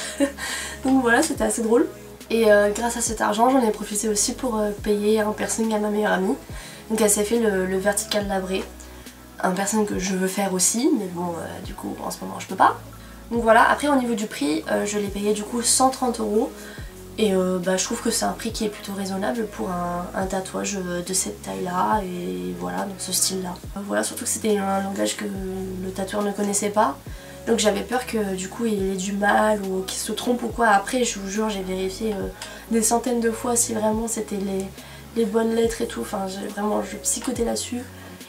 Donc voilà, c'était assez drôle. Et grâce à cet argent j'en ai profité aussi pour payer un piercing à ma meilleure amie. Donc elle s'est fait le vertical labré. Un piercing que je veux faire aussi mais bon du coup en ce moment je peux pas. Donc voilà, après au niveau du prix, je l'ai payé du coup 130 € et bah, je trouve que c'est un prix qui est plutôt raisonnable pour un tatouage de cette taille là et voilà, dans ce style là. Voilà, surtout que c'était un langage que le tatoueur ne connaissait pas, donc j'avais peur que du coup il ait du mal ou qu'il se trompe ou quoi. Après je vous jure j'ai vérifié des centaines de fois si vraiment c'était les bonnes lettres et tout, enfin vraiment je psychotais là-dessus.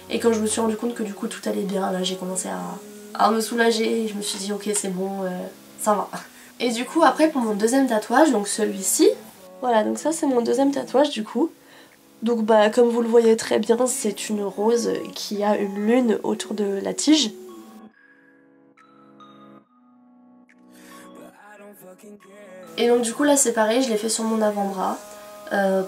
Et quand je me suis rendu compte que du coup tout allait bien, là j'ai commencé à me soulager et je me suis dit ok c'est bon, ça va. Et du coup après pour mon deuxième tatouage, donc celui-ci, voilà donc ça c'est mon deuxième tatouage du coup. Donc bah comme vous le voyez très bien c'est une rose qui a une lune autour de la tige. Et donc du coup là c'est pareil, je l'ai fait sur mon avant-bras.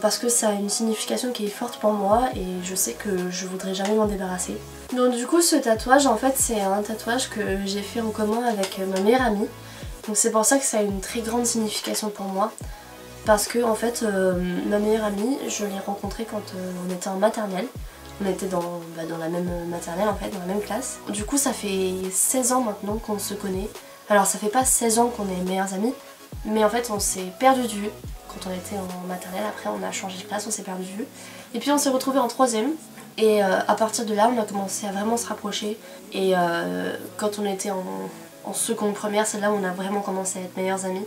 Parce que ça a une signification qui est forte pour moi et je sais que je voudrais jamais m'en débarrasser. Donc du coup ce tatouage en fait c'est un tatouage que j'ai fait en commun avec ma meilleure amie. Donc c'est pour ça que ça a une très grande signification pour moi. Parce que en fait ma meilleure amie je l'ai rencontrée quand on était en maternelle. On était dans la même maternelle en fait, dans la même classe. Du coup ça fait 16 ans maintenant qu'on se connaît. Alors ça fait pas 16 ans qu'on est meilleures amies, mais en fait on s'est perdu de vue. Quand on était en maternelle, après on a changé de classe, on s'est perdu de vue. Et puis on s'est retrouvés en troisième. Et à partir de là on a commencé à vraiment se rapprocher. Et quand on était en seconde première, c'est là où on a vraiment commencé à être meilleures amies.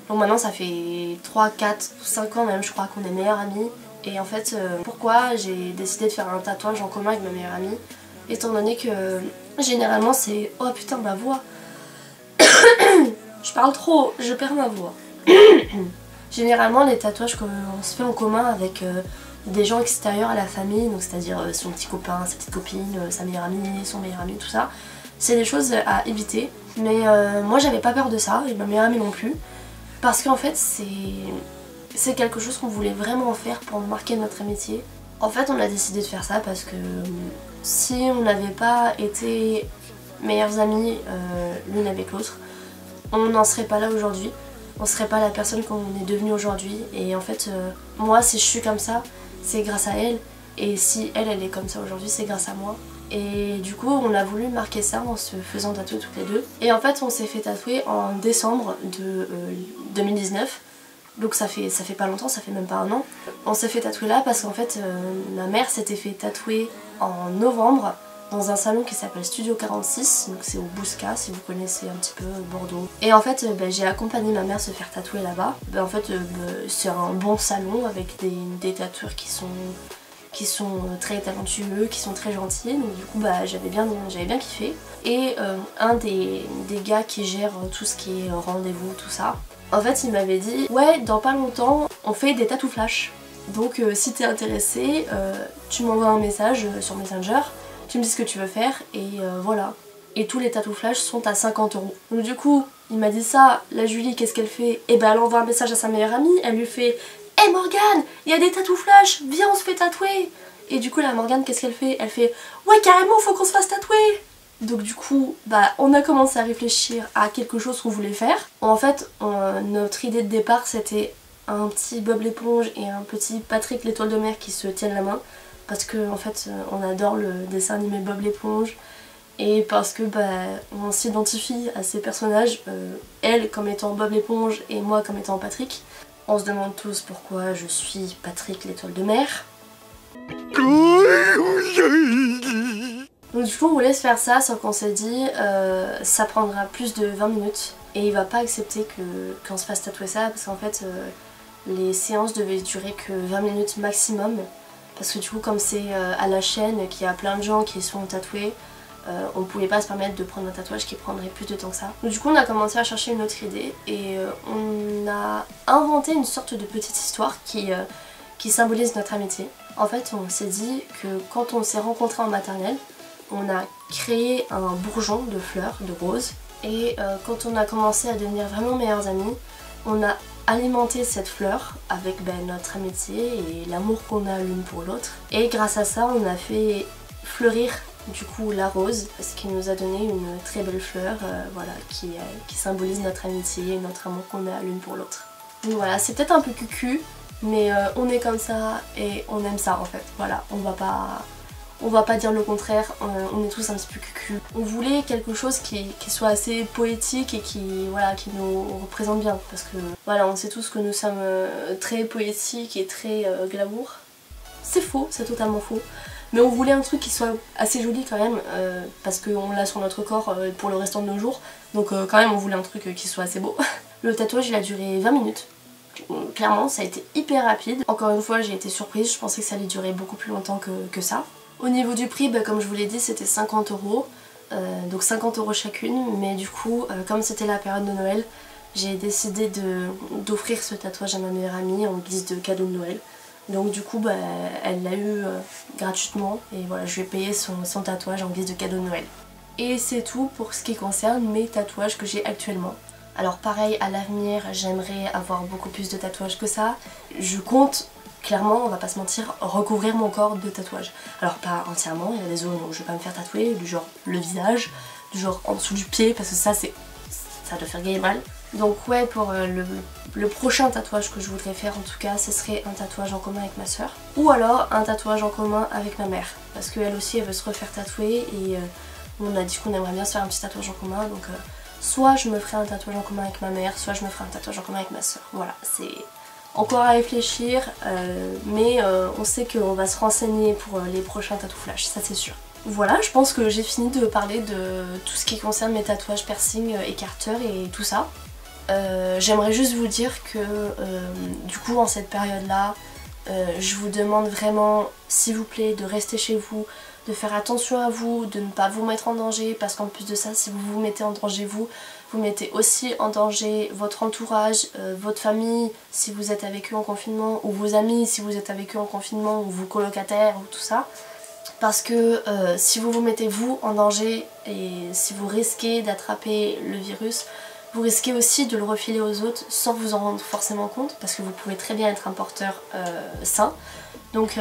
Donc maintenant ça fait 3, 4, 5 ans même je crois qu'on est meilleures amies. Et en fait, pourquoi j'ai décidé de faire un tatouage en commun avec ma meilleure amie, étant donné que généralement c'est... Oh putain, ma voix. Je parle trop, je perds ma voix. Généralement les tatouages qu'on se fait en commun avec des gens extérieurs à la famille, donc c'est-à-dire son petit copain, sa petite copine, sa meilleure amie, son meilleur ami, tout ça, c'est des choses à éviter. Mais moi j'avais pas peur de ça, et ma meilleure amie non plus, parce qu'en fait c'est quelque chose qu'on voulait vraiment faire pour marquer notre amitié. En fait on a décidé de faire ça parce que si on n'avait pas été meilleures amies l'une avec l'autre, on n'en serait pas là aujourd'hui, on serait pas la personne qu'on est devenue aujourd'hui. Et en fait moi si je suis comme ça, c'est grâce à elle, et si elle est comme ça aujourd'hui, c'est grâce à moi. Et du coup on a voulu marquer ça en se faisant tatouer toutes les deux. Et en fait on s'est fait tatouer en décembre de 2019. Donc ça fait pas longtemps, ça fait même pas un an. On s'est fait tatouer là parce qu'en fait ma mère s'était fait tatouer en novembre dans un salon qui s'appelle Studio 46, donc c'est au Bouscat si vous connaissez un petit peu Bordeaux. Et en fait j'ai accompagné ma mère se faire tatouer là-bas. En fait c'est un bon salon avec des tatoueurs qui sont très talentueux, qui sont très gentils, donc du coup j'avais bien kiffé. Et un des gars qui gère tout ce qui est rendez-vous, tout ça, en fait il m'avait dit ouais dans pas longtemps on fait des tatou flash, donc si t'es intéressé tu m'envoies un message sur Messenger, tu me dis ce que tu veux faire et voilà. Et tous les tatou flash sont à 50 €. Donc du coup il m'a dit ça, la Julie qu'est-ce qu'elle fait? Et ben elle envoie un message à sa meilleure amie, elle lui fait hey Morgane, il y a des tatou flash, viens on se fait tatouer. Et du coup la Morgane qu'est-ce qu'elle fait? Elle fait ouais carrément faut qu'on se fasse tatouer. Donc du coup on a commencé à réfléchir à quelque chose qu'on voulait faire. En fait notre idée de départ c'était un petit Bob l'éponge et un petit Patrick l'étoile de mer qui se tiennent la main, parce que en fait on adore le dessin animé Bob l'éponge, et parce que on s'identifie à ces personnages, elle comme étant Bob l'éponge et moi comme étant Patrick. On se demande tous pourquoi je suis Patrick l'étoile de mer. Donc du coup on voulait se faire ça, sauf qu'on s'est dit ça prendra plus de 20 minutes et il va pas accepter qu'on se fasse tatouer ça, parce qu'en fait les séances devaient durer que 20 minutes maximum, parce que du coup comme c'est à la chaîne qu'il y a plein de gens qui sont tatoués, on pouvait pas se permettre de prendre un tatouage qui prendrait plus de temps que ça. Donc du coup on a commencé à chercher une autre idée et on a inventé une sorte de petite histoire qui symbolise notre amitié. En fait on s'est dit que quand on s'est rencontrés en maternelle, on a créé un bourgeon de fleurs, de roses, et quand on a commencé à devenir vraiment meilleures amies, on a alimenté cette fleur avec notre amitié et l'amour qu'on a l'une pour l'autre. Et grâce à ça on a fait fleurir du coup la rose, ce qui nous a donné une très belle fleur voilà, qui symbolise notre amitié et notre amour qu'on a l'une pour l'autre. Donc voilà, c'est peut-être un peu cucu, mais on est comme ça et on aime ça en fait. Voilà, on va pas dire le contraire, on est tous un petit peu cucu. On voulait quelque chose qui soit assez poétique et qui nous représente bien, parce que voilà, on sait tous que nous sommes très poétiques et très glamour. C'est faux, c'est totalement faux. Mais on voulait un truc qui soit assez joli quand même, parce qu'on l'a sur notre corps pour le restant de nos jours. Donc quand même on voulait un truc qui soit assez beau. Le tatouage il a duré 20 minutes. Clairement ça a été hyper rapide. Encore une fois j'ai été surprise, je pensais que ça allait durer beaucoup plus longtemps que ça. Au niveau du prix, comme je vous l'ai dit, c'était 50 €, donc 50 € chacune, mais du coup, comme c'était la période de Noël, j'ai décidé d'offrir ce tatouage à ma meilleure amie en guise de cadeau de Noël. Donc du coup, elle l'a eu gratuitement, et voilà, je lui ai payé son tatouage en guise de cadeau de Noël. Et c'est tout pour ce qui concerne mes tatouages que j'ai actuellement. Alors pareil, à l'avenir, j'aimerais avoir beaucoup plus de tatouages que ça. Je compte... Clairement, on va pas se mentir, recouvrir mon corps de tatouages. Alors pas entièrement, il y a des zones où je vais pas me faire tatouer, du genre le visage, du genre en dessous du pied, parce que ça doit faire gay et mal. Donc ouais, pour le prochain tatouage que je voudrais faire en tout cas, ce serait un tatouage en commun avec ma soeur. Ou alors un tatouage en commun avec ma mère, parce qu'elle aussi elle veut se refaire tatouer et on a dit qu'on aimerait bien se faire un petit tatouage en commun, donc soit je me ferai un tatouage en commun avec ma mère, soit je me ferai un tatouage en commun avec ma soeur. Voilà, c'est... encore à réfléchir, mais on sait qu'on va se renseigner pour les prochains tatou flash, ça c'est sûr. Voilà, je pense que j'ai fini de parler de tout ce qui concerne mes tatouages, piercing, écarteurs et tout ça. J'aimerais juste vous dire que du coup en cette période là, je vous demande vraiment, s'il vous plaît, de rester chez vous, de faire attention à vous, de ne pas vous mettre en danger, parce qu'en plus de ça, si vous vous mettez en danger vous mettez aussi en danger votre entourage, votre famille si vous êtes avec eux en confinement, ou vos amis si vous êtes avec eux en confinement, ou vos colocataires, ou tout ça. Parce que si vous vous mettez vous en danger et si vous risquez d'attraper le virus, vous risquez aussi de le refiler aux autres sans vous en rendre forcément compte, parce que vous pouvez très bien être un porteur sain. Donc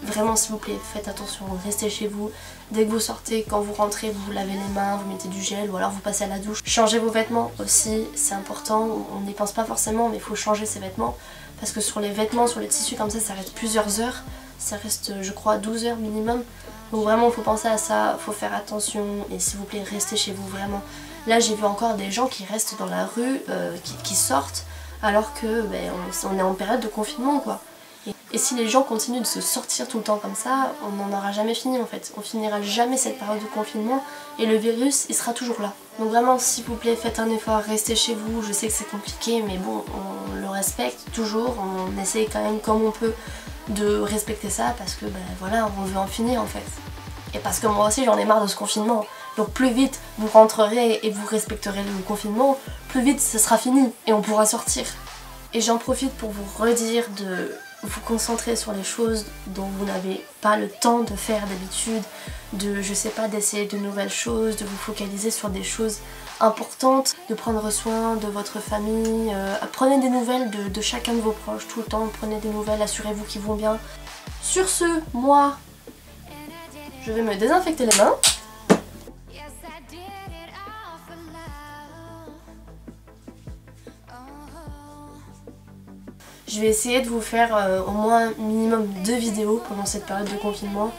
vraiment s'il vous plaît, faites attention, restez chez vous. Dès que vous sortez, quand vous rentrez, vous vous lavez les mains, vous mettez du gel ou alors vous passez à la douche. Changez vos vêtements aussi, c'est important, on n'y pense pas forcément mais il faut changer ses vêtements. Parce que sur les vêtements, sur les tissus comme ça reste plusieurs heures. Ça reste je crois 12 heures minimum. Donc vraiment il faut penser à ça, il faut faire attention et s'il vous plaît restez chez vous vraiment. Là j'ai vu encore des gens qui restent dans la rue, qui sortent alors que on est en période de confinement quoi. Et si les gens continuent de se sortir tout le temps comme ça, on n'en aura jamais fini en fait. On finira jamais cette période de confinement et le virus il sera toujours là. Donc vraiment s'il vous plaît faites un effort, restez chez vous, je sais que c'est compliqué mais bon on le respecte toujours, on essaye quand même comme on peut de respecter ça parce que voilà on veut en finir en fait. Et parce que moi aussi j'en ai marre de ce confinement. Donc plus vite vous rentrerez et vous respecterez le confinement, plus vite ce sera fini et on pourra sortir. Et j'en profite pour vous redire de vous concentrer sur les choses dont vous n'avez pas le temps de faire d'habitude, de je sais pas d'essayer de nouvelles choses, de vous focaliser sur des choses importantes, de prendre soin de votre famille, prenez des nouvelles de chacun de vos proches tout le temps, prenez des nouvelles, assurez-vous qu'ils vont bien. Sur ce, moi, je vais me désinfecter les mains. Je vais essayer de vous faire au moins minimum 2 vidéos pendant cette période de confinement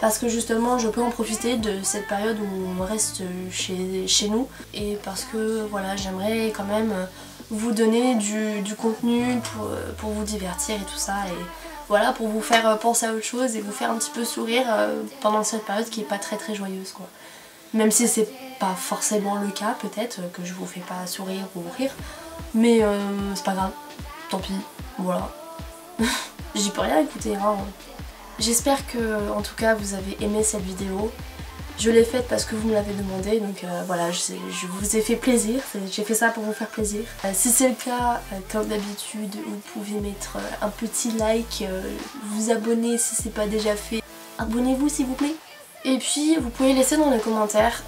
parce que justement je peux en profiter de cette période où on reste chez nous et parce que voilà j'aimerais quand même vous donner du contenu pour vous divertir et tout ça et voilà pour vous faire penser à autre chose et vous faire un petit peu sourire pendant cette période qui est pas très joyeuse quoi. Même si c'est pas forcément le cas peut-être que je vous fais pas sourire ou rire mais c'est pas grave, tant pis. Voilà, j'y peux rien écouter hein. J'espère que en tout cas vous avez aimé cette vidéo. Je l'ai faite parce que vous me l'avez demandé donc voilà je vous ai fait plaisir, j'ai fait ça pour vous faire plaisir. Si c'est le cas, comme d'habitude vous pouvez mettre un petit like, vous abonner si c'est pas déjà fait. Abonnez-vous s'il vous plaît. Et puis vous pouvez laisser dans les commentaires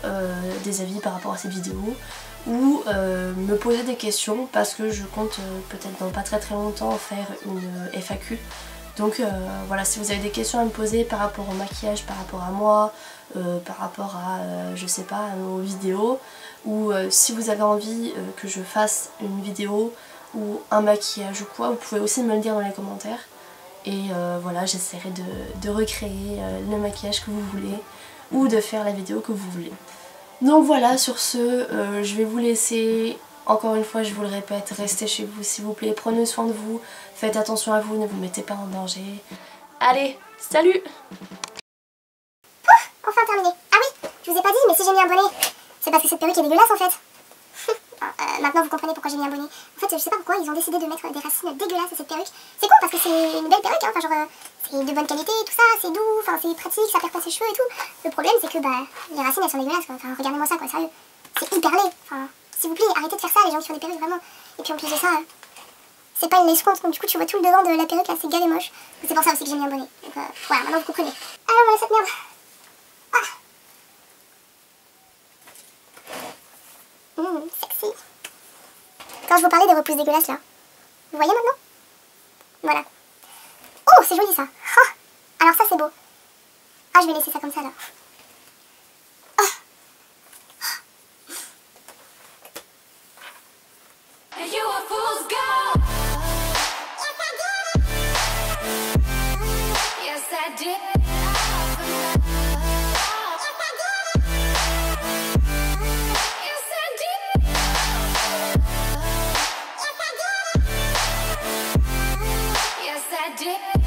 des avis par rapport à cette vidéo ou me poser des questions parce que je compte peut-être dans pas très longtemps faire une FAQ. Donc voilà, si vous avez des questions à me poser par rapport au maquillage, par rapport à moi, par rapport à je sais pas, à nos vidéos, ou si vous avez envie que je fasse une vidéo ou un maquillage ou quoi, vous pouvez aussi me le dire dans les commentaires. Et voilà, j'essaierai de recréer le maquillage que vous voulez ou de faire la vidéo que vous voulez. Donc voilà, sur ce, je vais vous laisser. Encore une fois, je vous le répète, restez chez vous s'il vous plaît, prenez soin de vous, faites attention à vous, ne vous mettez pas en danger. Allez, salut! Pouf, enfin terminé. Ah oui, je vous ai pas dit, mais si j'ai mis un bonnet, c'est parce que cette perruque est dégueulasse en fait. Maintenant vous comprenez pourquoi j'ai mis un bonnet. En fait, je sais pas pourquoi ils ont décidé de mettre des racines dégueulasses à cette perruque. C'est con parce que c'est une belle perruque, hein. Enfin genre c'est de bonne qualité, tout ça, c'est doux, enfin c'est pratique, ça perd pas ses cheveux et tout. Le problème c'est que les racines elles sont dégueulasses quoi. Enfin regardez-moi ça quoi, sérieux. C'est hyper laid. Enfin, s'il vous plaît, arrêtez de faire ça les gens qui font des perruques vraiment. Et puis en plus de ça, c'est pas une lèche-compte, donc du coup tu vois tout le devant de la perruque là, c'est gavé moche. C'est pour ça aussi que j'ai mis un bonnet. Donc voilà, maintenant vous comprenez. Alors voilà cette merde. Sexy. Quand je vous parlais des repousses dégueulasses là, vous voyez maintenant? Voilà. Oh, c'est joli ça. Oh, alors ça c'est beau. Ah, je vais laisser ça comme ça là. Oh. Yes, I did.